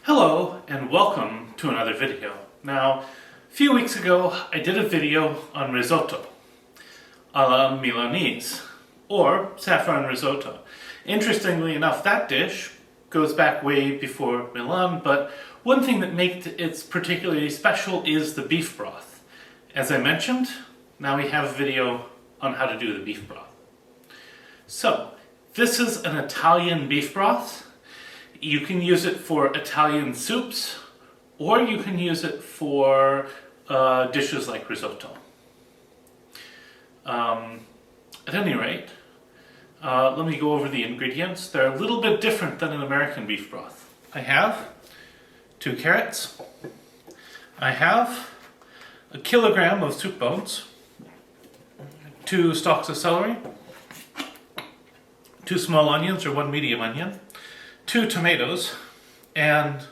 Hello and welcome to another video. Now, a few weeks ago I did a video on risotto, a la Milanese, or saffron risotto. Interestingly enough, that dish goes back way before Milan, but one thing that makes it particularly special is the beef broth. As I mentioned, now we have a video on how to do the beef broth. So, this is an Italian beef broth. You can use it for Italian soups, or you can use it for dishes like risotto. At any rate, let me go over the ingredients. They're a little bit different than an American beef broth. I have 2 carrots. I have a kilogram of soup bones, 2 stalks of celery, 2 small onions or 1 medium onion, 2 tomatoes, and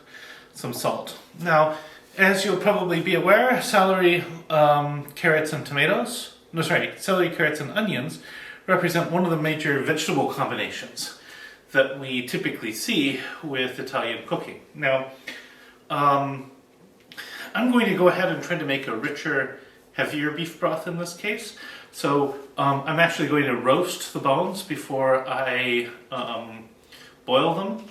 some salt. Now, as you'll probably be aware, celery, carrots, and celery, carrots, and onions represent one of the major vegetable combinations that we typically see with Italian cooking. Now, I'm going to go ahead and try to make a richer, heavier beef broth in this case. So, I'm actually going to roast the bones before I boil them,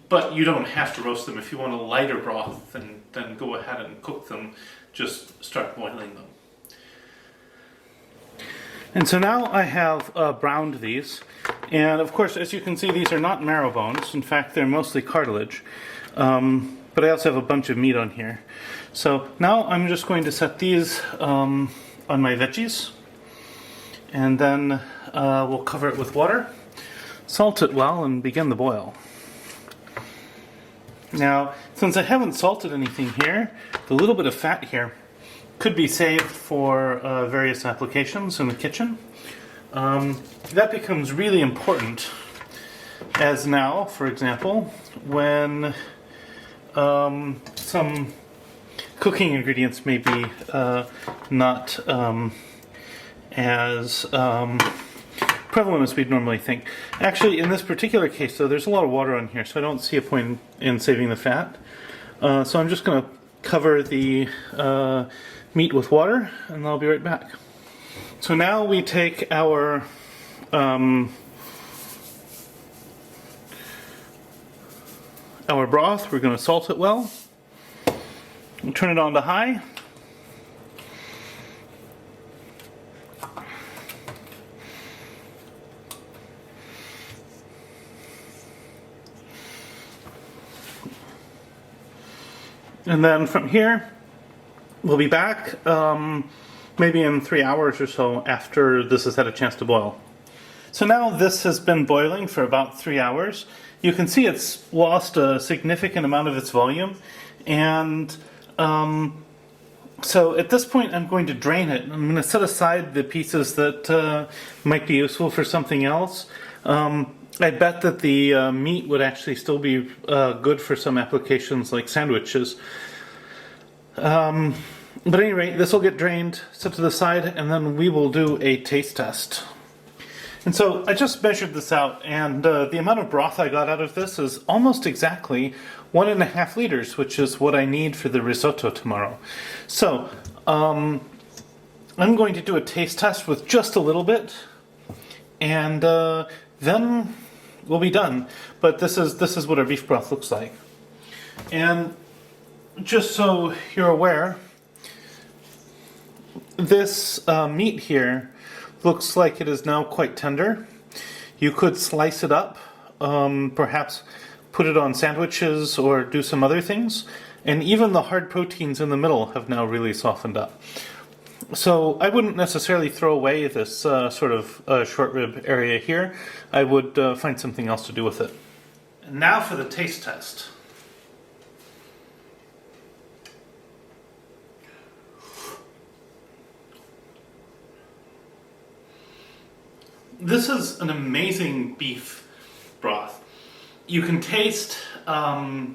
but you don't have to roast them. If you want a lighter broth, then go ahead and cook them, just start boiling them. And so now I have browned these, and of course, as you can see, these are not marrow bones. In fact, they're mostly cartilage, but I also have a bunch of meat on here. So now I'm just going to set these on my veggies, and then we'll cover it with water, salt it well, and begin the boil. Now, since I haven't salted anything here, the little bit of fat here could be saved for various applications in the kitchen. That becomes really important, as now, for example, when some cooking ingredients may be not as prevalent as we'd normally think. Actually, in this particular case, though, there's a lot of water on here, so I don't see a point in saving the fat. So I'm just going to cover the meat with water, and I'll be right back. So now we take our broth. We're going to salt it well. We'll turn it on to high. And then from here, we'll be back maybe in 3 hours or so after this has had a chance to boil. So now this has been boiling for about 3 hours. You can see it's lost a significant amount of its volume, and so at this point I'm going to drain it. I'm going to set aside the pieces that might be useful for something else. I bet that the meat would actually still be good for some applications like sandwiches. But at any rate, this will get drained, set to the side, and then we will do a taste test. And so I just measured this out, and the amount of broth I got out of this is almost exactly 1.5 liters, which is what I need for the risotto tomorrow. So I'm going to do a taste test with just a little bit, and then we'll be done. But this is what our beef broth looks like. And just so you're aware, this meat here looks like it is now quite tender. You could slice it up, perhaps put it on sandwiches or do some other things, and even the hard proteins in the middle have now really softened up. So I wouldn't necessarily throw away this sort of short rib area here. I would find something else to do with it. And now for the taste test. This is an amazing beef broth. You can taste the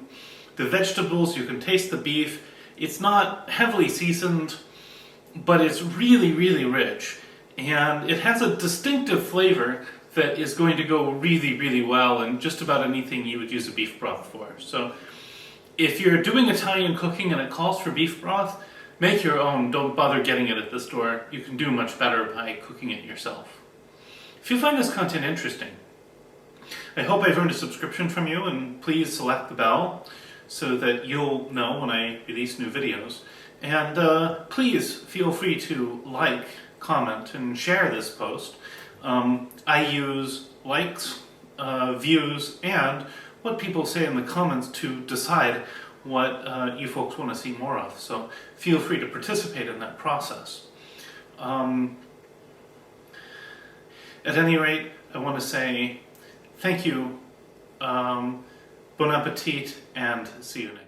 vegetables, you can taste the beef. It's not heavily seasoned, but it's really, really rich. And it has a distinctive flavor that is going to go really, really well in just about anything you would use a beef broth for. So if you're doing Italian cooking and it calls for beef broth, make your own. Don't bother getting it at the store. You can do much better by cooking it yourself. If you find this content interesting, I hope I've earned a subscription from you, and please select the bell so that you'll know when I release new videos. And please feel free to like, comment, and share this post. I use likes, views, and what people say in the comments to decide what you folks want to see more of. So feel free to participate in that process. At any rate, I want to say thank you, bon appetit, and see you next time.